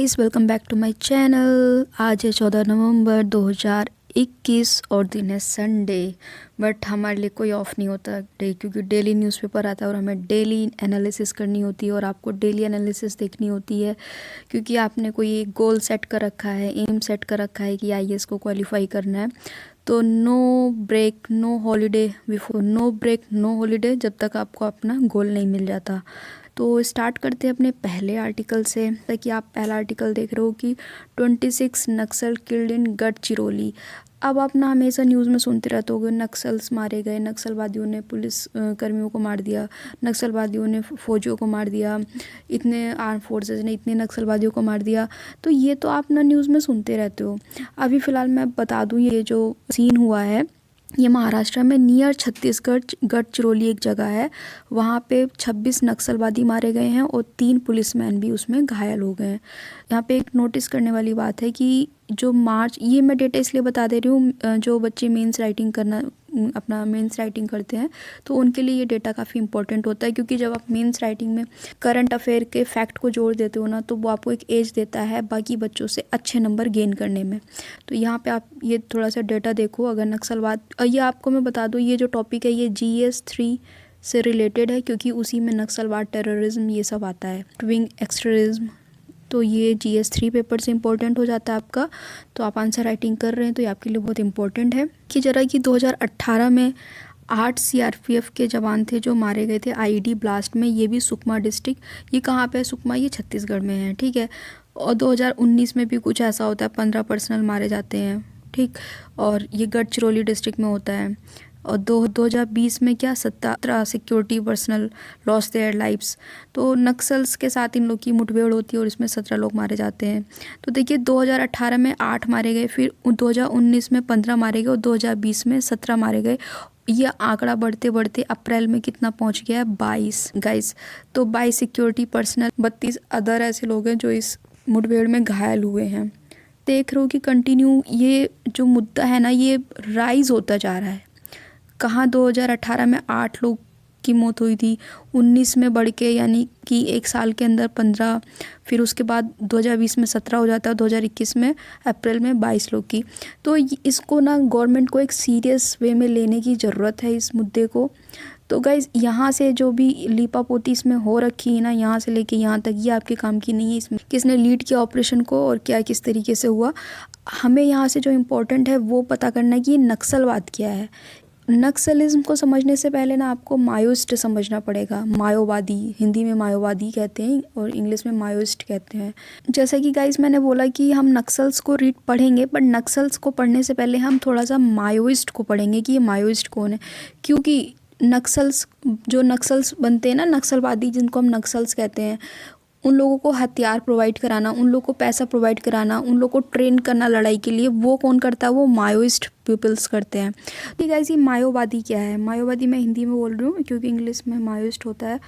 Guys, welcome back to my channel. आज है 14 नवंबर 2021 और दिन है संडे। बट हमारे लिए कोई ऑफ नहीं होता डे, क्योंकि डेली न्यूज़पेपर आता है और हमें डेली एनालिसिस करनी होती है और आपको डेली एनालिसिस देखनी होती है, क्योंकि आपने कोई एक गोल सेट कर रखा है, एम सेट कर रखा है कि आईएएस को क्वालिफाई करना है। तो no break no holiday before, no break no holiday जब तक आपको अपना गोल नहीं मिल जाता। तो स्टार्ट करते हैं अपने पहले आर्टिकल से। ताकि आप पहला आर्टिकल देख रहे हो कि 26 नक्सल किल्ड इन गढ़चिरौली। अब आप ना हमेशा न्यूज़ में सुनते रहते होगे नक्सल्स मारे गए, नक्सलवादियों ने पुलिस कर्मियों को मार दिया, नक्सलवादियों ने फौजियों को मार दिया, इतने आर्म फोर्सेस ने इतने नक्सलवादियों को मार दिया। तो ये तो आप ना न्यूज़ में सुनते रहते हो। अभी फ़िलहाल मैं बता दूँ, ये जो सीन हुआ है ये महाराष्ट्र में नियर छत्तीसगढ़ गढ़चिरौली एक जगह है। वहाँ पे 26 नक्सलवादी मारे गए हैं और 3 पुलिसमैन भी उसमें घायल हो गए हैं। यहाँ पे एक नोटिस करने वाली बात है कि जो मार्च, ये मैं डेटा इसलिए बता दे रही हूँ, जो बच्चे मेंस राइटिंग करना अपना मेंस राइटिंग करते हैं तो उनके लिए ये डेटा काफ़ी इंपॉर्टेंट होता है, क्योंकि जब आप मेंस राइटिंग में करंट अफेयर के फैक्ट को जोड़ देते हो ना, तो वो आपको एक एज देता है बाकी बच्चों से अच्छे नंबर गेन करने में। तो यहाँ पे आप ये थोड़ा सा डेटा देखो। अगर नक्सलवाद, और ये आपको मैं बता दूँ, ये जो टॉपिक है ये GS3 से रिलेटेड है, क्योंकि उसी में नक्सलवाद, टेररिज्म ये सब आता है, विंग एक्सट्रीमिज्म। तो ये GS3 पेपर से इंपॉर्टेंट हो जाता है आपका। तो आप आंसर राइटिंग कर रहे हैं तो ये आपके लिए बहुत इंपॉर्टेंट है। कि जरा कि 2018 में 8 CRPF के जवान थे जो मारे गए थे IED ब्लास्ट में। ये भी सुकमा डिस्ट्रिक्ट, ये कहाँ पे है सुकमा, ये छत्तीसगढ़ में है, ठीक है। और 2019 में भी कुछ ऐसा होता है, 15 पर्सनल मारे जाते हैं, ठीक। और ये गढ़चिरौली डिस्ट्रिक्ट में होता है। और 2020 में क्या 17 security personal loss their lives. तो नक्सल्स के साथ इन लोग की मुठभेड़ होती है और इसमें 17 लोग मारे जाते हैं। तो देखिए 2018 में 8 मारे गए, फिर 2019 में 15 मारे गए और 2020 में 17 मारे गए। ये आंकड़ा बढ़ते बढ़ते अप्रैल में कितना पहुंच गया है, 22 गाइस। तो 22 सिक्योरिटी पर्सनल, 32 अदर ऐसे लोग हैं जो इस मुठभेड़ में घायल हुए हैं। देख रहे हो कि कंटिन्यू ये जो मुद्दा है ना, ये राइज होता जा रहा है। कहाँ 2018 में 8 लोग की मौत हुई थी, 19 में बढ़ के यानी कि एक साल के अंदर 15, फिर उसके बाद 2020 में 17 हो जाता है, 2021 में अप्रैल में 22 लोग की। तो इसको ना गवर्नमेंट को एक सीरियस वे में लेने की ज़रूरत है इस मुद्दे को। तो गाइज़, यहाँ से जो भी लीपापोती इसमें हो रखी है ना, यहाँ से लेके यहाँ तक, ये आपके काम की नहीं है। इसमें किसने लीड किया ऑपरेशन को और क्या किस तरीके से हुआ। हमें यहाँ से जो इम्पोर्टेंट है वो पता करना है कि ये नक्सलवाद क्या है। नक्सलिज्म को समझने से पहले ना आपको माओइस्ट समझना पड़ेगा। माओवादी, हिंदी में माओवादी कहते हैं और इंग्लिश में माओइस्ट कहते हैं। जैसा कि गाइस मैंने बोला कि हम नक्सल्स को रीड पढ़ेंगे, पर नक्सल्स को पढ़ने से पहले हम थोड़ा सा माओइस्ट को पढ़ेंगे कि ये माओइस्ट कौन है। क्योंकि नक्सल्स, जो नक्सल्स बनते हैं ना, नक्सलवादी जिनको हम नक्सल्स कहते हैं, उन लोगों को हथियार प्रोवाइड कराना, उन लोगों को पैसा प्रोवाइड कराना, उन लोगों को ट्रेन करना लड़ाई के लिए, वो कौन करता है, वो माओइस्ट पीपल्स करते हैं। ठीक है, ऐसी माओवादी क्या है। माओवादी मैं हिंदी में बोल रही हूँ क्योंकि इंग्लिश में माओइस्ट होता है।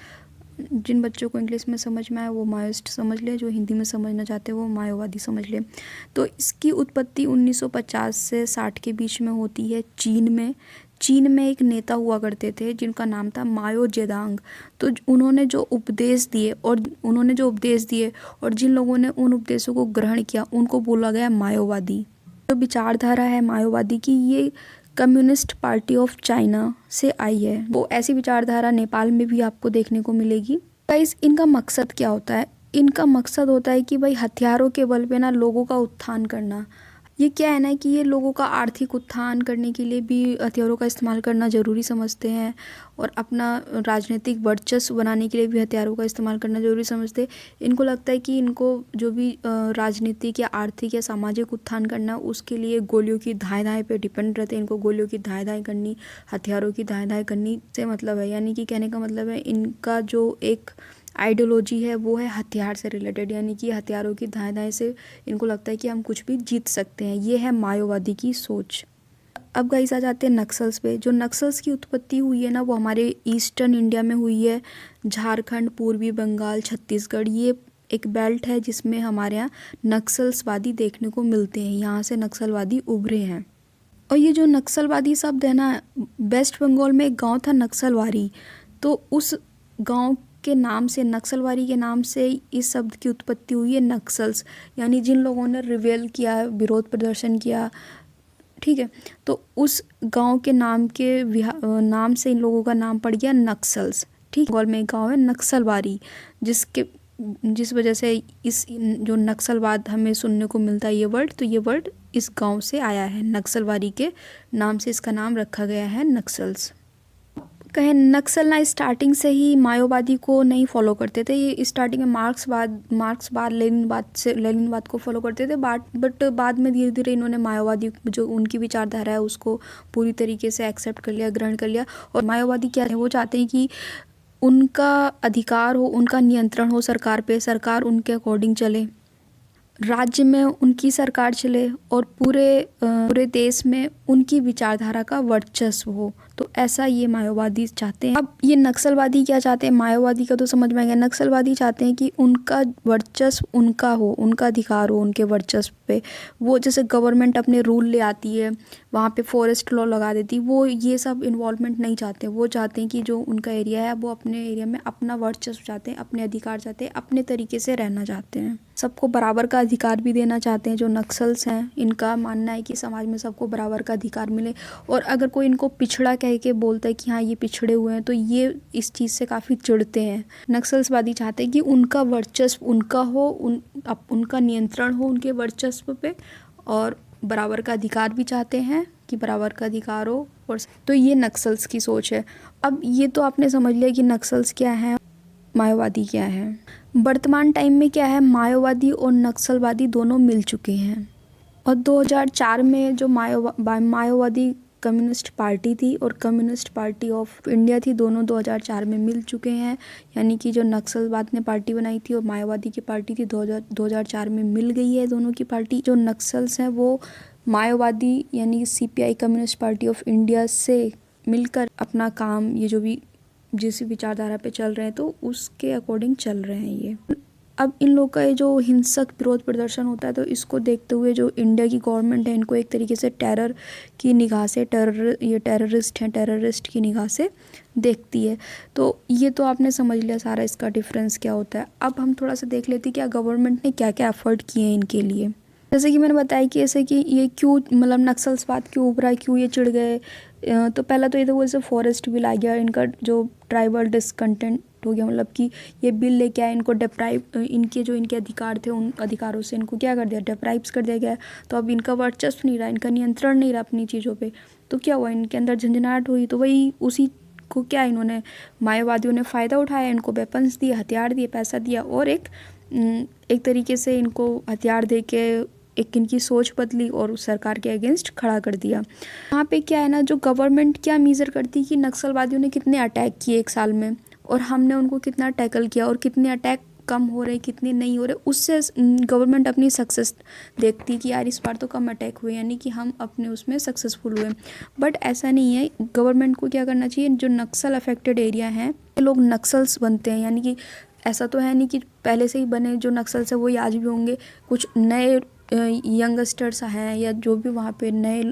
जिन बच्चों को इंग्लिश में समझ में आए वो माओइस्ट समझ ले, जो हिंदी में समझना चाहते हैं वो माओवादी समझ ले। तो इसकी उत्पत्ति 1950 से 60 के बीच में होती है चीन में। चीन में एक नेता हुआ करते थे जिनका नाम था माओ जेदांग। तो उन्होंने जो उपदेश दिए और जिन लोगों ने उन उपदेशों को ग्रहण किया उनको बोला गया माओवादी। जो विचारधारा है माओवादी की, ये कम्युनिस्ट पार्टी ऑफ चाइना से आई है। वो ऐसी विचारधारा नेपाल में भी आपको देखने को मिलेगी। गाइस, इनका मकसद क्या होता है। इनका मकसद होता है कि भाई हथियारों के बल पे ना लोगों का उत्थान करना। ये क्या है ना कि ये लोगों का आर्थिक उत्थान करने के लिए भी हथियारों का इस्तेमाल करना ज़रूरी समझते हैं, और अपना राजनीतिक वर्चस्व बनाने के लिए भी हथियारों का इस्तेमाल करना ज़रूरी समझते हैं। इनको लगता है कि इनको जो भी राजनीतिक या आर्थिक या सामाजिक उत्थान करना, उसके लिए गोलियों की धाए धाए पे डिपेंड रहते हैं। इनको गोलियों की धाए धाए करनी, हथियारों की धाए धाए करनी से मतलब है, यानी कि कहने का मतलब है इनका जो एक आइडियोलॉजी है वो है हथियार से रिलेटेड, यानी कि हथियारों की धाए धाए से इनको लगता है कि हम कुछ भी जीत सकते हैं। ये है माओवादी की सोच। अब गाइस आ जाते हैं नक्सल्स पे। जो नक्सल्स की उत्पत्ति हुई है ना, वो हमारे ईस्टर्न इंडिया में हुई है। झारखंड, पूर्वी बंगाल, छत्तीसगढ़, ये एक बेल्ट है जिसमें हमारे यहाँ नक्सलवादी देखने को मिलते हैं। यहाँ से नक्सलवादी उभरे हैं। और ये जो नक्सलवादी शब्द है ना, वेस्ट बंगाल में एक गाँव था नक्सलवारी। तो उस गांव के नाम से, नक्सलवादी के नाम से इस शब्द की उत्पत्ति हुई है नक्सल्स, यानी जिन लोगों ने रिवेल किया, विरोध प्रदर्शन किया, ठीक है। तो उस गांव के नाम से इन लोगों का नाम पड़ गया नक्सल्स, ठीक। बंगाल में एक गांव है नक्सलबारी, जिस वजह से इस जो नक्सलवाद हमें सुनने को मिलता है ये वर्ड, तो ये वर्ड इस गांव से आया है, नक्सलबारी के नाम से इसका नाम रखा गया है नक्सल्स। कहें नक्सल ना स्टार्टिंग से ही माओवादी को नहीं फॉलो करते थे, ये स्टार्टिंग में मार्क्सवाद लेनिनवाद को फॉलो करते थे, बट बाद में धीरे धीरे इन्होंने माओवादी जो उनकी विचारधारा है उसको पूरी तरीके से एक्सेप्ट कर लिया, ग्रहण कर लिया। और माओवादी क्या है, वो चाहते हैं कि उनका अधिकार हो, उनका नियंत्रण हो सरकार पे, सरकार उनके अकॉर्डिंग चले, राज्य में उनकी सरकार चले और पूरे देश में उनकी विचारधारा का वर्चस्व हो। तो ऐसा ये माओवादी चाहते हैं। अब ये नक्सलवादी क्या चाहते हैं, माओवादी का तो समझ में आ गया, नक्सलवादी चाहते हैं कि उनका वर्चस्व उनका हो, उनका अधिकार हो उनके वर्चस्व पे। वो जैसे गवर्नमेंट अपने रूल ले आती है, वहाँ पे फॉरेस्ट लॉ लगा देती, वो ये सब इन्वॉल्वमेंट नहीं चाहते। वो चाहते हैं कि जो उनका एरिया है वो अपने एरिया में अपना वर्चस्व चाहते हैं, अपने अधिकार चाहते हैं, अपने तरीके से रहना चाहते हैं, सबको बराबर का अधिकार भी देना चाहते हैं। जो नक्सल्स हैं इनका मानना है कि समाज में सबको बराबर का अधिकार मिले, और अगर कोई इनको पिछड़ा कह के बोलता है कि हाँ ये पिछड़े हुए हैं, तो ये इस चीज़ से काफ़ी चिढ़ते हैं। नक्सलवादी चाहते हैं कि उनका वर्चस्व उनका हो, उनका नियंत्रण हो उनके वर्चस्व पे, और बराबर का अधिकार भी चाहते हैं कि बराबर का अधिकार हो। और तो ये नक्सल्स की सोच है। अब ये तो आपने समझ लिया कि नक्सल्स क्या है, माओवादी क्या है। वर्तमान टाइम में क्या है, माओवादी और नक्सलवादी दोनों मिल चुके हैं। और 2004 में जो माओवादी कम्युनिस्ट पार्टी थी और कम्युनिस्ट पार्टी ऑफ इंडिया थी, दोनों 2004 में मिल चुके हैं। यानी कि जो नक्सलवाद ने पार्टी बनाई थी और माओवादी की पार्टी थी, 2004 में मिल गई है दोनों की पार्टी। जो नक्सल्स हैं वो माओवादी यानी CPI communist party of India से मिलकर अपना काम, ये जो भी जिस विचारधारा पे चल रहे हैं तो उसके अकॉर्डिंग चल रहे हैं ये। अब इन लोग का ये जो हिंसक विरोध प्रदर्शन होता है, तो इसको देखते हुए जो इंडिया की गवर्नमेंट है इनको एक तरीके से टेरर की निगाह से, ये टेररिस्ट हैं, टेररिस्ट की निगाह से देखती है। तो ये तो आपने समझ लिया सारा इसका डिफरेंस क्या होता है। अब हम थोड़ा सा देख लेते हैं क्या गवर्नमेंट ने क्या क्या एफर्ट किए हैं इनके लिए। जैसे कि मैंने बताया कि ऐसे कि ये क्यों, मतलब नक्सलवाद क्यों उभरा है, क्यों ये चिढ़ गए। तो पहला तो ये तो वैसे फॉरेस्ट बिल आ गया, इनका जो ट्राइबल डिसकंटेंट हो गया, मतलब कि ये बिल लेके आए, इनको इनके अधिकार थे, उन अधिकारों से इनको क्या कर दिया, डिप्राइव्स कर दिया गया। तो अब इनका वर्चस्व नहीं रहा, इनका नियंत्रण नहीं रहा अपनी चीज़ों पे। तो क्या हुआ, इनके अंदर झंझनाहट हुई। तो वही उसी को क्या इन्होंने, माओवादियों ने फ़ायदा उठाया, इनको वेपन्स दिए, हथियार दिए, पैसा दिया, और एक तरीके से इनको हथियार दे के एक इनकी सोच बदली और उस सरकार के अगेंस्ट खड़ा कर दिया। यहाँ पे क्या है ना, जो गवर्नमेंट क्या मीज़र करती कि नक्सलवादियों ने कितने अटैक किए एक साल में, और हमने उनको कितना टैकल किया, और कितने अटैक कम हो रहे, कितने नहीं हो रहे, उससे गवर्नमेंट अपनी सक्सेस देखती कि यार इस बार तो कम अटैक हुए, यानी कि हम अपने उसमें सक्सेसफुल हुए। बट ऐसा नहीं है, गवर्नमेंट को क्या करना चाहिए, जो नक्सल अफेक्टेड एरिया हैं लोग नक्सल्स बनते हैं, यानी कि ऐसा तो है नहीं कि पहले से ही बने जो नक्सल्स है वही आज भी होंगे। कुछ नए यंगस्टर्स हैं या जो भी वहाँ पे नए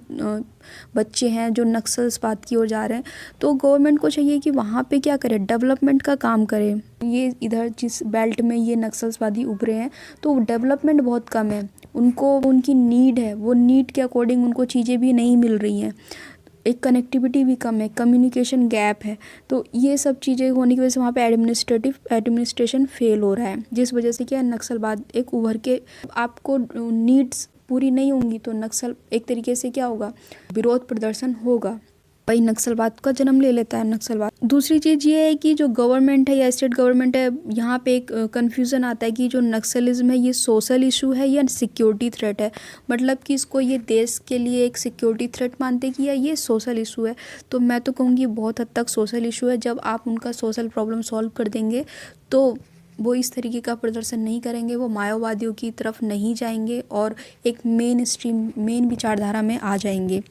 बच्चे हैं जो नक्सलवाद की ओर जा रहे हैं। तो गवर्नमेंट को चाहिए कि वहाँ पे क्या करे, डेवलपमेंट का काम करे। ये इधर जिस बेल्ट में ये नक्सलवादी उभरे हैं तो डेवलपमेंट बहुत कम है, उनको उनकी नीड है, वो नीड के अकॉर्डिंग उनको चीज़ें भी नहीं मिल रही हैं, एक कनेक्टिविटी भी कम है, कम्युनिकेशन गैप है। तो ये सब चीज़ें होने की वजह से वहाँ पे एडमिनिस्ट्रेशन फेल हो रहा है, जिस वजह से क्या नक्सलवाद एक उभर के, आपको नीड्स पूरी नहीं होंगी तो नक्सल एक तरीके से क्या होगा, विरोध प्रदर्शन होगा, वही नक्सलवाद का जन्म ले लेता है नक्सलवाद। दूसरी चीज़ ये है कि जो गवर्नमेंट है या स्टेट गवर्नमेंट है, यहाँ पे एक कन्फ्यूज़न आता है कि जो नक्सलिज्म है ये सोशल इशू है या सिक्योरिटी थ्रेट है, मतलब कि इसको ये देश के लिए एक सिक्योरिटी थ्रेट मानते हैं कि या ये सोशल इशू है। तो मैं तो कहूँगी बहुत हद तक सोशल इशू है। जब आप उनका सोशल प्रॉब्लम सॉल्व कर देंगे तो वो इस तरीके का प्रदर्शन नहीं करेंगे, वो माओवादियों की तरफ नहीं जाएंगे और एक मेन विचारधारा में आ जाएंगे।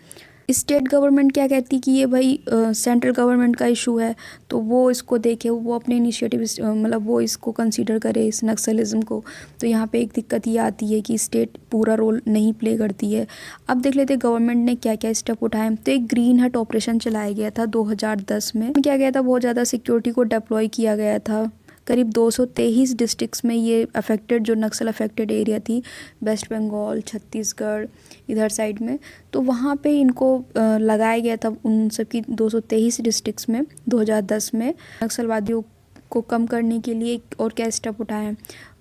स्टेट गवर्नमेंट क्या कहती कि ये भाई सेंट्रल गवर्नमेंट का इशू है, तो वो इसको देखे, वो अपने इनिशिएटिव मतलब वो इसको कंसीडर करे इस नक्सलिज्म को। तो यहाँ पे एक दिक्कत ये आती है कि स्टेट पूरा रोल नहीं प्ले करती है। अब देख लेते गवर्नमेंट ने क्या क्या स्टेप उठाए। तो एक ग्रीन हट ऑपरेशन चलाया गया था 2010 में। क्या गया था, बहुत ज़्यादा सिक्योरिटी को डिप्लॉय किया गया था करीब 223 डिस्ट्रिक्ट्स में ये अफेक्टेड, जो नक्सल अफेक्टेड एरिया थी, वेस्ट बंगाल, छत्तीसगढ़, इधर साइड में, तो वहाँ पे इनको लगाया गया था उन सबकी 223 डिस्ट्रिक्ट्स में 2010 में। नक्सलवादियों को कम करने के लिए और क्या स्टेप उठाए,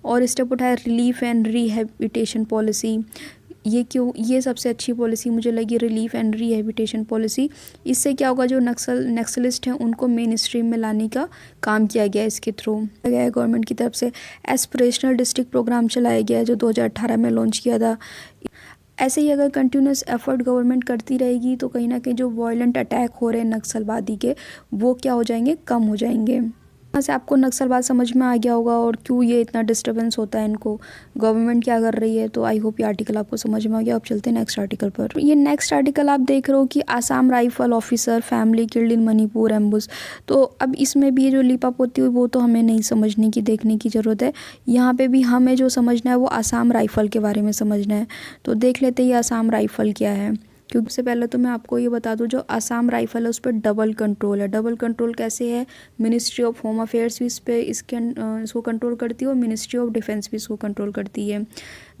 और स्टेप उठाया रिलीफ एंड रिहेबिटेशन पॉलिसी। ये सबसे अच्छी पॉलिसी मुझे लगी, रिलीफ एंड रिहेबिटेशन पॉलिसी। इससे क्या होगा, जो नक्सलिस्ट हैं उनको मेन स्ट्रीम में लाने का काम किया गया इसके थ्रू। गया है गवर्नमेंट की तरफ से एस्पिरेशनल डिस्ट्रिक्ट प्रोग्राम चलाया गया है जो 2018 में लॉन्च किया था। ऐसे ही अगर कंटिन्यूस एफर्ट गवर्नमेंट करती रहेगी तो कहीं ना कहीं जो वायलेंट अटैक हो रहे हैं नक्सलवादी के, वो क्या हो जाएंगे, कम हो जाएंगे। यहाँ से आपको नक्सलवाद समझ में आ गया होगा और क्यों ये इतना डिस्टर्बेंस होता है इनको, गवर्नमेंट क्या कर रही है। तो आई होप ये आर्टिकल आपको समझ में आ गया। अब चलते हैं नेक्स्ट आर्टिकल पर। ये नेक्स्ट आर्टिकल आप देख रहे हो कि Assam rifle officer family killed in Manipur ambush. तो अब इसमें भी ये जो लिपापोती हुई वो तो हमें नहीं समझने की, देखने की ज़रूरत है। यहाँ पे भी हमें जो समझना है वो आसाम राइफल के बारे में समझना है। तो देख लेते हैं ये आसाम राइफल क्या है, क्योंकि उससे पहले तो मैं आपको ये बता दूं, जो आसाम राइफल है उस पर डबल कंट्रोल है। डबल कंट्रोल कैसे है, मिनिस्ट्री ऑफ होम अफेयर्स भी इसको कंट्रोल करती है और मिनिस्ट्री ऑफ डिफेंस भी इसको कंट्रोल करती है।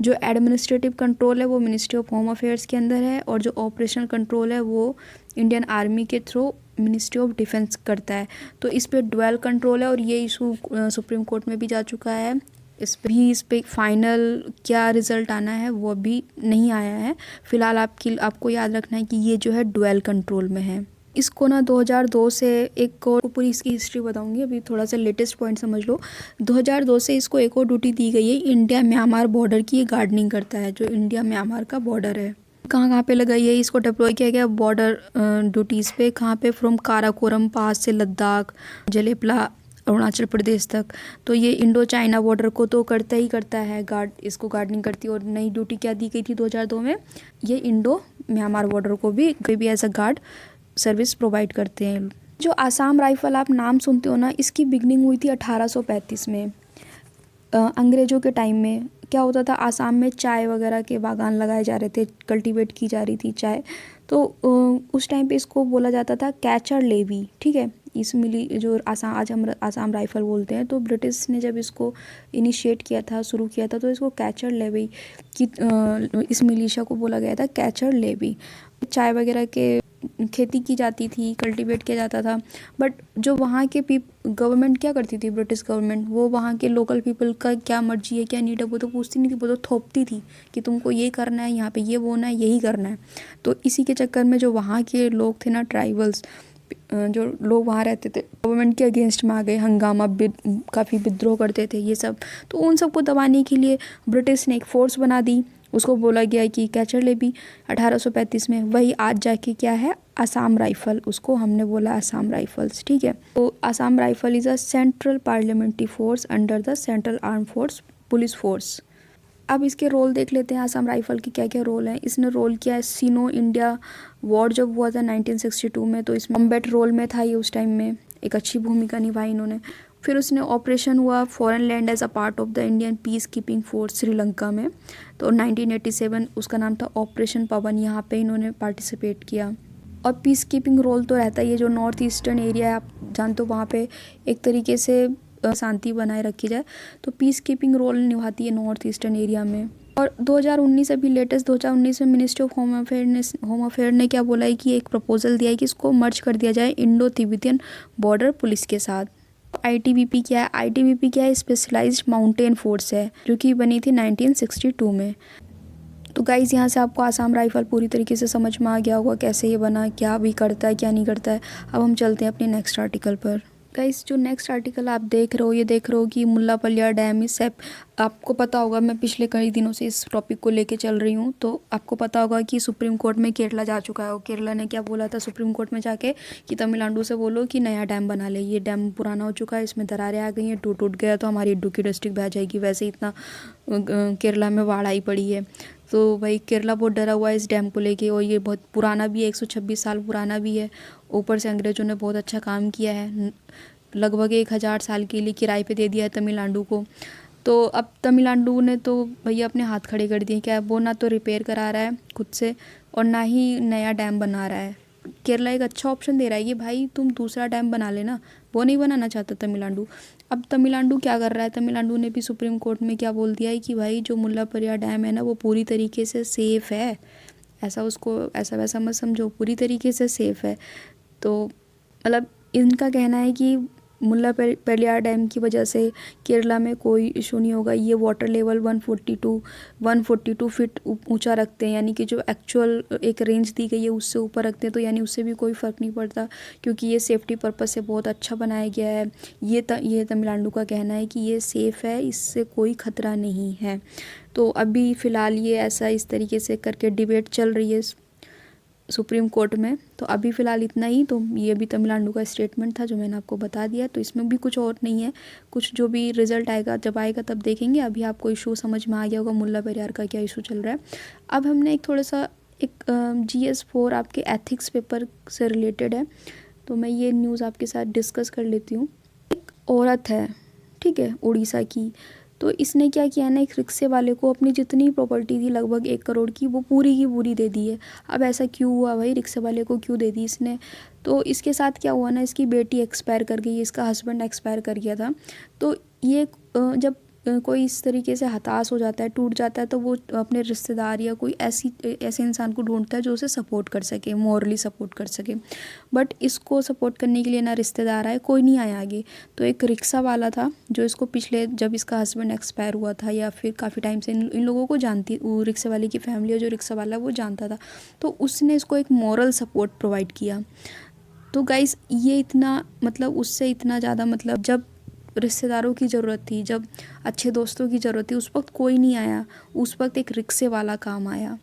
जो एडमिनिस्ट्रेटिव कंट्रोल है वो मिनिस्ट्री ऑफ होम अफेयर्स के अंदर है, और जो ऑपरेशनल कंट्रोल है वो इंडियन आर्मी के थ्रू मिनिस्ट्री ऑफ डिफेंस करता है। तो इस पर डुअल कंट्रोल है और ये इशू सुप्रीम कोर्ट में भी जा चुका है। इस पे फाइनल क्या रिज़ल्ट आना है वो अभी नहीं आया है। फ़िलहाल आपको याद रखना है कि ये जो है डुअल कंट्रोल में है। इसको ना 2002 से एक और पूरी इसकी हिस्ट्री बताऊंगी, अभी थोड़ा सा लेटेस्ट पॉइंट समझ लो। 2002 से इसको एक और ड्यूटी दी गई है, इंडिया म्यांमार बॉर्डर की ये गार्डनिंग करता है, जो इंडिया म्यांमार का बॉर्डर है। कहाँ पे लगाई है, इसको डिप्लॉय किया गया बॉर्डर ड्यूटीज़ पे। कहाँ पे, फ्रॉम काराकोरम पास से लद्दाख, जलेपला, अरुणाचल प्रदेश तक। तो ये इंडो चाइना बॉर्डर को तो करता ही करता है, इसको गार्डनिंग करती है। और नई ड्यूटी क्या दी गई थी 2002 में, ये इंडो म्यांमार बॉर्डर को भी as a guard service provide करते हैं। जो आसाम राइफल आप नाम सुनते हो ना, इसकी बिगनिंग हुई थी 1835 में। अंग्रेज़ों के टाइम में क्या होता था, आसाम में चाय वगैरह के बागान लगाए जा रहे थे, कल्टीवेट की जा रही थी चाय। तो उस टाइम पे इसको बोला जाता था कैचर लेवी, ठीक है। इस मिली जो आज हम आसाम राइफल बोलते हैं, तो ब्रिटिश ने जब इसको इनिशिएट किया था, शुरू किया था, तो इसको कैचर लेवी की इस मिलिशिया को बोला गया था कैचर लेवी। चाय वगैरह के खेती की जाती थी, कल्टीवेट किया जाता था। बट जो वहाँ के गवर्नमेंट क्या करती थी, ब्रिटिश गवर्नमेंट, वो वहाँ के लोकल पीपल का क्या मर्जी है, क्या नीड है, वो तो पूछती नहीं थी, वो तो थोपती थी कि तुमको ये करना है, यहाँ पे ये बोना है, यही करना है। तो इसी के चक्कर में जो वहाँ के लोग थे ना, ट्राइबल्स, जो लोग वहाँ रहते थे, गवर्नमेंट के अगेंस्ट में आ गए, हंगामा, काफ़ी विद्रोह करते थे ये सब। तो उन सबको दबाने के लिए ब्रिटिश ने एक फ़ोर्स बना दी, उसको बोला गया कि कैचर लेवी 1835 में। वही आज जाके क्या है, आसाम राइफल, उसको हमने बोला आसाम राइफल्स, ठीक है। तो Assam rifle is a central parliamentary force under the central arm force police force. अब इसके रोल देख लेते हैं, आसाम राइफल के क्या क्या रोल हैं। इसने रोल किया है सिनो इंडिया वॉर जब हुआ था 1962 में, तो इसमें कॉम्बैट रोल में था ये उस टाइम में, एक अच्छी भूमिका निभाई इन्होंने। फिर उसने ऑपरेशन हुआ foreign land as a part of the Indian peace keeping force Sri Lanka में, तो 1987 उसका नाम था ऑपरेशन पवन, यहाँ पे इन्होंने पार्टिसिपेट किया। और पीस कीपिंग रोल तो रहता ही है, जो नॉर्थ ईस्टर्न एरिया है आप जानते हो, वहाँ पे एक तरीके से शांति बनाए रखी जाए, तो पीस कीपिंग रोल निभाती है नॉर्थ ईस्टर्न एरिया में। और 2019 अभी लेटेस्ट 2019 में मिनिस्ट्री ऑफ होम अफेयर ने क्या बोला है कि एक प्रपोजल दिया है कि इसको मर्ज कर दिया जाए इंडो तिब्बतियन बॉर्डर पुलिस के साथ। आईटीबीपी क्या है, आईटीबीपी क्या है, स्पेशलाइज्ड माउंटेन फोर्स है, जो कि बनी थी 1962 में। तो गाइज़ यहाँ से आपको आसाम राइफल पूरी तरीके से समझ में आ गया होगा कैसे ये बना, क्या भी करता है, क्या नहीं करता है। अब हम चलते हैं अपने नेक्स्ट आर्टिकल पर। गाइस जो नेक्स्ट आर्टिकल आप देख रहे हो, ये देख रहे हो कि मुल्लापल्लिया डैम इस आपको पता होगा, मैं पिछले कई दिनों से इस टॉपिक को लेके चल रही हूँ। तो आपको पता होगा कि सुप्रीम कोर्ट में केरला जा चुका है, और केरला ने क्या बोला था सुप्रीम कोर्ट में जाके कि तमिलनाडु से बोलो कि नया डैम बना ले, ये डैम पुराना हो चुका है, इसमें दरारें आ गई हैं, टूट गया तो हमारी इडुक्की डिस्ट्रिक्ट बह जाएगी। वैसे इतना केरला में बाढ़ आई पड़ी है, तो भाई केरला बहुत डरा हुआ है इस डैम को लेके, और ये बहुत पुराना भी है, 126 साल पुराना भी है। ऊपर से अंग्रेज़ों ने बहुत अच्छा काम किया है, लगभग 1000 साल के लिए किराए पे दे दिया है तमिलनाडु को। तो अब तमिलनाडु ने तो भैया अपने हाथ खड़े कर दिए, क्या वो ना तो रिपेयर करा रहा है खुद से, और ना ही नया डैम बना रहा है। केरला एक अच्छा ऑप्शन दे रहा है कि भाई तुम दूसरा डैम बना लेना, वो नहीं बनाना चाहता तमिलनाडु। अब तमिलनाडु क्या कर रहा है, तमिलनाडु ने भी सुप्रीम कोर्ट में क्या बोल दिया है कि भाई जो मुल्लापेरियार डैम है ना वो पूरी तरीके से सेफ़ है। ऐसा उसको ऐसा वैसा मत समझो, पूरी तरीके से सेफ़ है। तो मतलब इनका कहना है कि मुल्लापेरियार डैम की वजह से केरला में कोई इशू नहीं होगा। ये वाटर लेवल 142 फीट ऊंचा रखते हैं, यानी कि जो एक्चुअल एक रेंज दी गई है उससे ऊपर रखते हैं, तो यानी उससे भी कोई फ़र्क नहीं पड़ता, क्योंकि ये सेफ्टी पर्पस से बहुत अच्छा बनाया गया है। ये तमिलनाडु का कहना है कि ये सेफ़ है, इससे कोई ख़तरा नहीं है। तो अभी फ़िलहाल ये ऐसा इस तरीके से करके डिबेट चल रही है सुप्रीम कोर्ट में। तो अभी फ़िलहाल इतना ही। तो ये भी तमिलनाडु का स्टेटमेंट था जो मैंने आपको बता दिया। तो इसमें भी कुछ और नहीं है, कुछ जो भी रिज़ल्ट आएगा जब आएगा तब देखेंगे। अभी आपको इशू समझ में आ गया होगा मुल्लापेरियार का क्या इशू चल रहा है। अब हमने एक थोड़ा सा एक GS4 आपके एथिक्स पेपर से रिलेटेड है, तो मैं ये न्यूज़ आपके साथ डिस्कस कर लेती हूँ। एक औरत है, ठीक है, उड़ीसा की, तो इसने क्या किया ना, एक रिक्शे वाले को अपनी जितनी प्रॉपर्टी थी लगभग 1 करोड़ की, वो पूरी की पूरी दे दी है। अब ऐसा क्यों हुआ भाई, रिक्शे वाले को क्यों दे दी इसने? तो इसके साथ क्या हुआ ना, इसकी बेटी एक्सपायर कर गई, इसका हस्बैंड एक्सपायर कर गया था। तो ये जब कोई इस तरीके से हताश हो जाता है, टूट जाता है, तो वो अपने रिश्तेदार या कोई ऐसे इंसान को ढूंढता है जो उसे सपोर्ट कर सके, मॉरली सपोर्ट कर सके। बट इसको सपोर्ट करने के लिए ना रिश्तेदार आए, कोई नहीं आया आगे। तो एक रिक्शा वाला था जो इसको पिछले जब इसका हस्बैंड एक्सपायर हुआ था या फिर काफ़ी टाइम से इन लोगों को जानती, वो रिक्शे वाले की फैमिली और जो रिक्शा वाला वो जानता था, तो उसने इसको एक मॉरल सपोर्ट प्रोवाइड किया। तो गाइस ये इतना मतलब उससे इतना ज़्यादा मतलब जब रिश्तेदारों की ज़रूरत थी, जब अच्छे दोस्तों की ज़रूरत थी, उस वक्त कोई नहीं आया, उस वक्त एक रिक्शे वाला काम आया।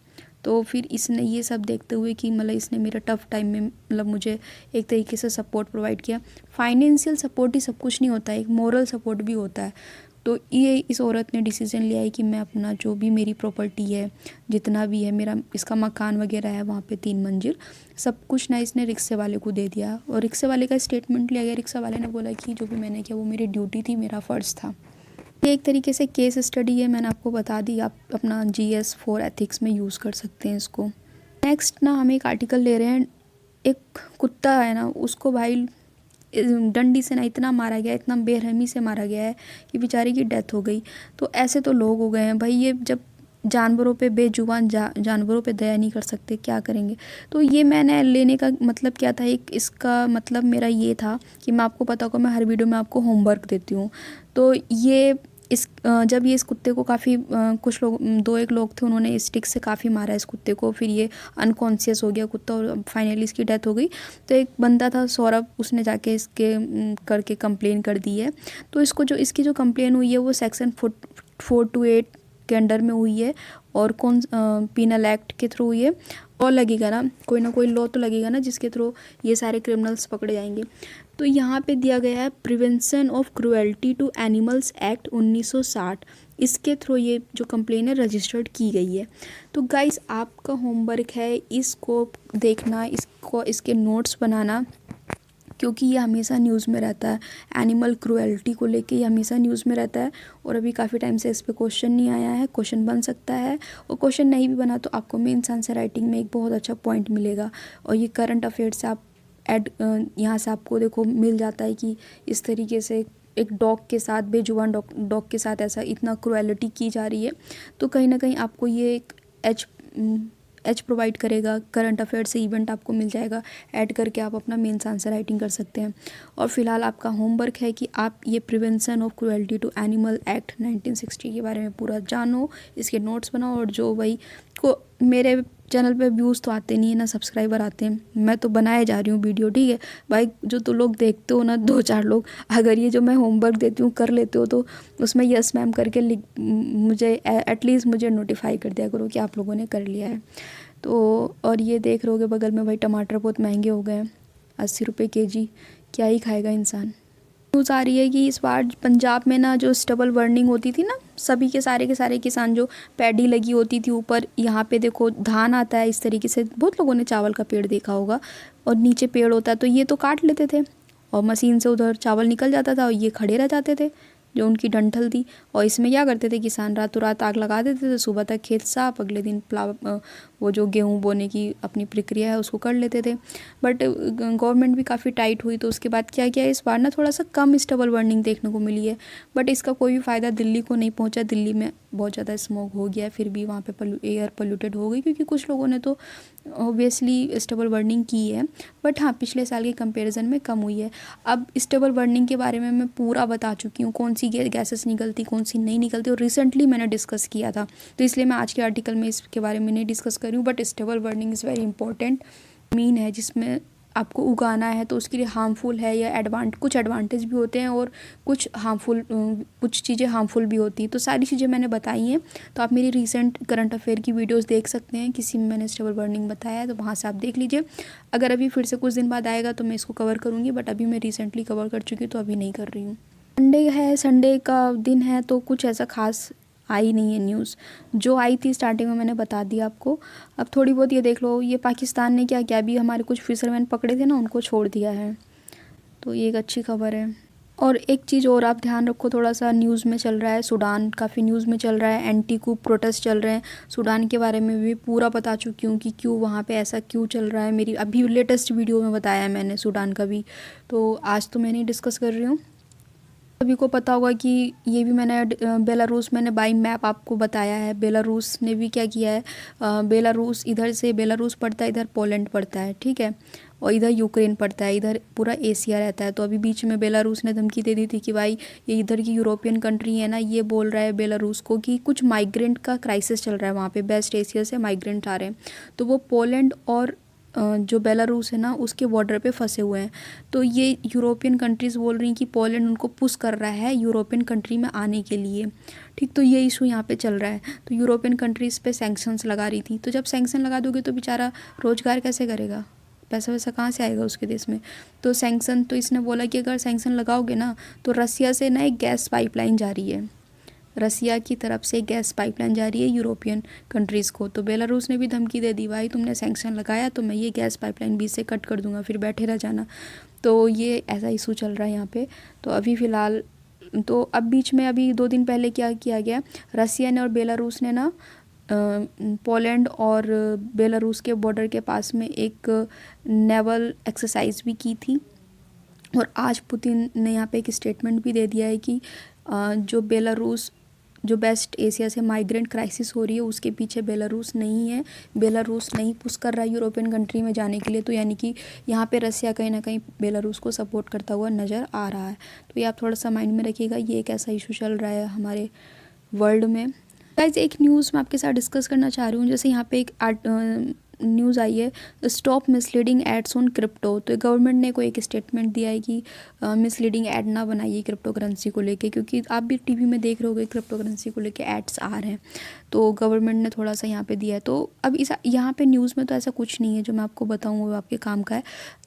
तो फिर इसने ये सब देखते हुए कि मतलब इसने मेरा टफ़ टाइम में मतलब मुझे एक तरीके से सपोर्ट प्रोवाइड किया। फाइनेंशियल सपोर्ट ही सब कुछ नहीं होता है, एक मोरल सपोर्ट भी होता है। तो ये इस औरत ने डिसीज़न लिया है कि मैं अपना जो भी मेरी प्रॉपर्टी है, जितना भी है मेरा, इसका मकान वगैरह है वहाँ पे 3 मंजिल, सब कुछ ना इसने रिक्शे वाले को दे दिया। और रिक्शे वाले का स्टेटमेंट लिया गया, रिक्शा वाले ने बोला कि जो भी मैंने किया वो मेरी ड्यूटी थी, मेरा फ़र्ज़ था। ये एक तरीके से केस स्टडी है, मैंने आपको बता दी, आप अपना GS4 एथिक्स में यूज़ कर सकते हैं इसको। नेक्स्ट ना हम एक आर्टिकल ले रहे हैं, एक कुत्ता है ना, उसको भाई डंडी से ना इतना मारा गया, इतना बेरहमी से मारा गया है कि बेचारे की डेथ हो गई। तो ऐसे तो लोग हो गए हैं भाई, ये जब जानवरों पे बेजुबान जानवरों पे दया नहीं कर सकते, क्या करेंगे। तो ये मैंने लेने का मतलब क्या था, एक इसका मतलब मेरा ये था कि मैं आपको पता होगा मैं हर वीडियो में आपको होमवर्क देती हूँ। तो ये जब ये इस कुत्ते को काफ़ी कुछ लोग 2-1 लोग थे, उन्होंने स्टिक से काफ़ी मारा इस कुत्ते को, फिर ये अनकॉन्शियस हो गया कुत्ता और फाइनली इसकी डेथ हो गई। तो एक बंदा था सौरभ, उसने जाके इसके करके कंप्लेन कर दी है। तो इसकी जो कंप्लेन हुई है वो सेक्शन 428 के अंडर में हुई है, और कौन पीनल एक्ट के थ्रू हुई है। लॉ लगेगा ना कोई लॉ तो लगेगा ना जिसके थ्रू ये सारे क्रिमिनल्स पकड़े जाएंगे। तो यहाँ पे दिया गया है prevention of cruelty to animals act 1960, इसके थ्रू ये जो कंप्लेन है रजिस्टर्ड की गई है। तो गाइस आपका होमवर्क है इसको देखना, इसके नोट्स बनाना, क्योंकि ये हमेशा न्यूज़ में रहता है, एनिमल क्रुएल्टी को लेके ये हमेशा न्यूज़ में रहता है। और अभी काफ़ी टाइम से इस पर क्वेश्चन नहीं आया है, क्वेश्चन बन सकता है, और क्वेश्चन नहीं भी बना तो आपको मेंस आंसर राइटिंग में एक बहुत अच्छा पॉइंट मिलेगा। और ये करंट अफेयर से आप यहाँ से आपको देखो मिल जाता है कि इस तरीके से एक डॉग के साथ, बेजुबान डॉग के साथ ऐसा इतना क्रुएलिटी की जा रही है। तो कहीं ना कहीं आपको ये एक एच प्रोवाइड करेगा, करंट अफेयर से इवेंट आपको मिल जाएगा, ऐड करके आप अपना मेंस आंसर राइटिंग कर सकते हैं। और फिलहाल आपका होमवर्क है कि आप ये prevention of cruelty to animal act 1960 के बारे में पूरा जानो, इसके नोट्स बनाओ। और जो भाई को मेरे चैनल पे व्यूज़ तो आते नहीं है ना, सब्सक्राइबर आते हैं, मैं तो बनाए जा रही हूँ वीडियो, ठीक है भाई। जो तो लोग देखते हो ना 2-4 लोग, अगर ये जो मैं होमवर्क देती हूँ कर लेते हो तो उसमें यस मैम करके मुझे एटलीस्ट मुझे नोटिफाई कर दिया करो कि आप लोगों ने कर लिया है। तो और ये देख रहे होगे बगल में भाई टमाटर बहुत महंगे हो गए हैं, 80 रुपये kg, क्या ही खाएगा इंसान। न्यूज़ आ रही है कि इस बार पंजाब में ना जो स्टबल बर्निंग होती थी ना, सभी के सारे किसान जो पैडी लगी होती थी ऊपर, यहाँ पे देखो धान आता है इस तरीके से, बहुत लोगों ने चावल का पेड़ देखा होगा, और नीचे पेड़ होता है, तो ये तो काट लेते थे और मशीन से उधर चावल निकल जाता था और ये खड़े रह जाते थे, जो उनकी डंठल थी। और इसमें क्या करते थे किसान, रातों रात आग लगा देते थे, सुबह तक खेत साफ, अगले दिन वो जो गेहूँ बोने की अपनी प्रक्रिया है उसको कर लेते थे। बट गवर्नमेंट भी काफ़ी टाइट हुई, तो उसके बाद क्या किया, इस बार ना थोड़ा सा कम स्टबल बर्निंग देखने को मिली है। बट इसका कोई भी फ़ायदा दिल्ली को नहीं पहुंचा। दिल्ली में बहुत ज़्यादा स्मोक हो गया, फिर भी वहाँ पे एयर पोल्यूटेड हो गई, क्योंकि कुछ लोगों ने तो ऑब्वियसली स्टबल बर्निंग की है। बट हाँ, पिछले साल के कंपैरिजन में कम हुई है। अब स्टबल बर्निंग के बारे में मैं पूरा बता चुकी हूँ, कौन सी गैसेस निकलती, कौन सी नहीं निकलती, और रिसेंटली मैंने डिस्कस किया था, तो इसलिए मैं आज के आर्टिकल में इसके बारे में नहीं डिस्कस कर रही हूँ। But stubble burning is very important mean है, जिसमें आपको उगाना है, तो उसके लिए हार्मफुल है या कुछ एडवांटेज भी होते हैं, और कुछ चीज़ें हार्मफुल भी होती हैं। तो सारी चीज़ें मैंने बताई हैं, तो आप मेरी रीसेंट करंट अफेयर की वीडियोस देख सकते हैं, किसी में मैंने स्टबल बर्निंग बताया है, तो वहाँ से आप देख लीजिए। अगर अभी फिर से कुछ दिन बाद आएगा तो मैं इसको कवर करूँगी, बट अभी मैं रिसेंटली कवर कर चुकी हूँ, तो अभी नहीं कर रही हूँ। संडे है, संडे का दिन है, तो कुछ ऐसा खास आई नहीं है न्यूज़। जो आई थी स्टार्टिंग में मैंने बता दिया आपको। अब थोड़ी बहुत ये देख लो, ये पाकिस्तान ने क्या किया, अभी हमारे कुछ फिशरमैन पकड़े थे ना, उनको छोड़ दिया है, तो ये एक अच्छी खबर है। और एक चीज़ और आप ध्यान रखो, थोड़ा सा न्यूज़ में चल रहा है, सूडान काफ़ी न्यूज़ में चल रहा है, एंटी कूप प्रोटेस्ट चल रहे हैं। सूडान के बारे में भी पूरा बता चुकी हूँ कि क्यों वहाँ पे ऐसा क्यों चल रहा है। मेरी अभी लेटेस्ट वीडियो में बताया है मैंने सूडान का भी, तो आज तो मैं नहीं डिस्कस कर रही हूँ। सभी को पता होगा कि ये भी मैंने बेलारूस, मैंने बाई मैप आपको बताया है। बेलारूस ने भी क्या किया है, बेलारूस इधर से बेलारूस पड़ता है, इधर पोलैंड पड़ता है, ठीक है, और इधर यूक्रेन पड़ता है, इधर पूरा एशिया रहता है। तो अभी बीच में बेलारूस ने धमकी दे दी थी कि भाई ये इधर की यूरोपियन कंट्री है ना, ये बोल रहा है बेलारूस को कि कुछ माइग्रेंट का क्राइसिस चल रहा है वहाँ पे, वेस्ट एशिया से माइग्रेंट आ रहे हैं, तो वो पोलैंड और जो बेलारूस है ना उसके बॉर्डर पे फंसे हुए हैं। तो ये यूरोपियन कंट्रीज़ बोल रही हैं कि पोलैंड उनको पुश कर रहा है यूरोपियन कंट्री में आने के लिए, ठीक। तो ये इशू यहाँ पे चल रहा है, तो यूरोपियन कंट्रीज़ पे सैंक्शंस लगा रही थी। तो जब सैंक्शन लगा दोगे तो बेचारा रोज़गार कैसे करेगा, पैसा वैसा कहाँ से आएगा उसके देश में। तो सैंक्शन, तो इसने बोला कि अगर सैंक्शन लगाओगे ना, तो रसिया से ना एक गैस पाइपलाइन जा रही है, रसिया की तरफ से गैस पाइपलाइन जा रही है यूरोपियन कंट्रीज़ को। तो बेलारूस ने भी धमकी दे दी, भाई तुमने सैंक्शन लगाया तो मैं ये गैस पाइपलाइन बीच से कट कर दूंगा, फिर बैठे रह जाना। तो ये ऐसा इशू चल रहा है यहाँ पे। तो अभी फ़िलहाल, तो अब बीच में अभी 2 दिन पहले क्या किया गया, रसिया ने और बेलारूस ने ना पोलैंड और बेलारूस के बॉर्डर के पास में एक नेवल एक्सरसाइज भी की थी। और आज पुतिन ने यहाँ पे एक स्टेटमेंट भी दे दिया है कि जो बेलारूस, जो वेस्ट एशिया से माइग्रेंट क्राइसिस हो रही है उसके पीछे बेलारूस नहीं है, बेलारूस नहीं पुश कर रहा है यूरोपियन कंट्री में जाने के लिए। तो यानी कि यहाँ पे रसिया कहीं ना कहीं बेलारूस को सपोर्ट करता हुआ नज़र आ रहा है। तो ये आप थोड़ा सा माइंड में रखिएगा, ये एक ऐसा इशू चल रहा है हमारे वर्ल्ड में। गाइस एक न्यूज़ मैं आपके साथ डिस्कस करना चाह रही हूँ। जैसे यहाँ पे एक न्यूज़ आई है, stop misleading ads on crypto. तो गवर्नमेंट ने कोई एक स्टेटमेंट दिया है कि मिसलीडिंग एड ना बनाइए क्रिप्टो करेंसी को लेके, क्योंकि आप भी टीवी में देख रहे होगे क्रिप्टो करेंसी को लेके एड्स आ रहे हैं। तो गवर्नमेंट ने थोड़ा सा यहाँ पे दिया है। तो अब यहाँ पे न्यूज़ में तो ऐसा कुछ नहीं है, जो मैं आपको बताऊँ वो आपके काम का है।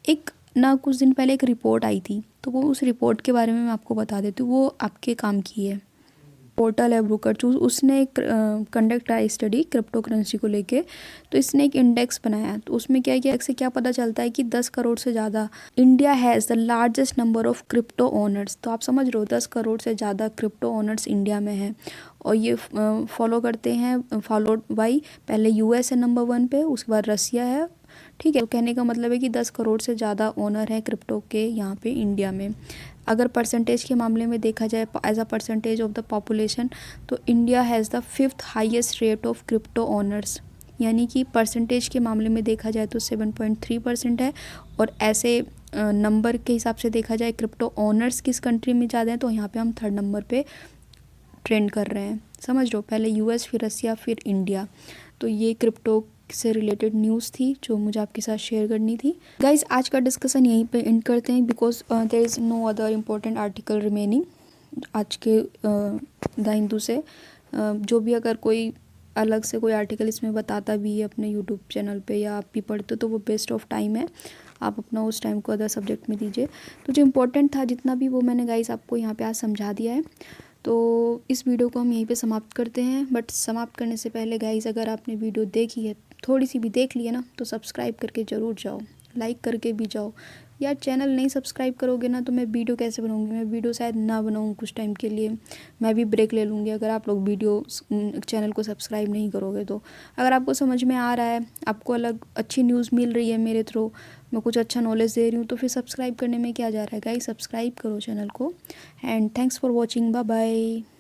एक ना कुछ दिन पहले एक रिपोर्ट आई थी, तो वो उस रिपोर्ट के बारे में मैं आपको बता देती हूँ, वो आपके काम की है। पोर्टल है ब्रोकर, उसने एक conduct I study crypto currency को लेके। तो इसने एक इंडेक्स बनाया, तो उसमें क्या किया, से क्या पता चलता है कि 10 करोड़ से ज़्यादा, India has the largest number of crypto owners. तो आप समझ रहे हो 10 करोड़ से ज़्यादा क्रिप्टो ओनर्स इंडिया में हैं। और ये फॉलो करते हैं, फॉलोड बाई, पहले यूएस है नंबर 1 पे, उसके बाद रसिया है, ठीक है। तो कहने का मतलब है कि 10 करोड़ से ज़्यादा ओनर हैं क्रिप्टो के यहाँ पे इंडिया में। अगर परसेंटेज के मामले में देखा जाए as a percentage of the population, तो India has the 5th highest rate of crypto owners, यानी कि परसेंटेज के मामले में देखा जाए तो 7.3% है। और ऐसे नंबर के हिसाब से देखा जाए क्रिप्टो ओनर्स किस कंट्री में ज़्यादा हैं, तो यहाँ पे हम 3rd नंबर पे ट्रेंड कर रहे हैं, समझ लो, पहले यूएस, फिर रसिया, फिर इंडिया। तो ये क्रिप्टो से रिलेटेड न्यूज़ थी जो मुझे आपके साथ शेयर करनी थी। गाइज आज का डिस्कशन यहीं पे एंड करते हैं, because there is no other important article remaining आज के द हिंदू से। जो भी अगर कोई अलग से कोई आर्टिकल इसमें बताता भी है अपने यूट्यूब चैनल पे या आप भी पढ़ते हो, तो वो वेस्ट ऑफ टाइम है, आप अपना उस टाइम को अदर सब्जेक्ट में दीजिए। तो जो इम्पोर्टेंट था जितना भी, वो मैंने गाइज आपको यहाँ पे आज समझा दिया है। तो इस वीडियो को हम यहीं पे समाप्त करते हैं। बट समाप्त करने से पहले गाइज, अगर आपने वीडियो देखी है, थोड़ी सी भी देख ली है ना, तो सब्सक्राइब करके ज़रूर जाओ, लाइक करके भी जाओ, यार चैनल नहीं सब्सक्राइब करोगे ना तो मैं वीडियो कैसे बनाऊँगी, मैं वीडियो शायद ना बनाऊँ कुछ टाइम के लिए, मैं भी ब्रेक ले लूँगी अगर आप लोग चैनल को सब्सक्राइब नहीं करोगे तो। अगर आपको समझ में आ रहा है, आपको अलग अच्छी न्यूज़ मिल रही है मेरे थ्रू, मैं कुछ अच्छा नॉलेज दे रही हूँ, तो फिर सब्सक्राइब करने में क्या जा रहा है गाइस, सब्सक्राइब करो चैनल को। And thanks for watching, bye bye.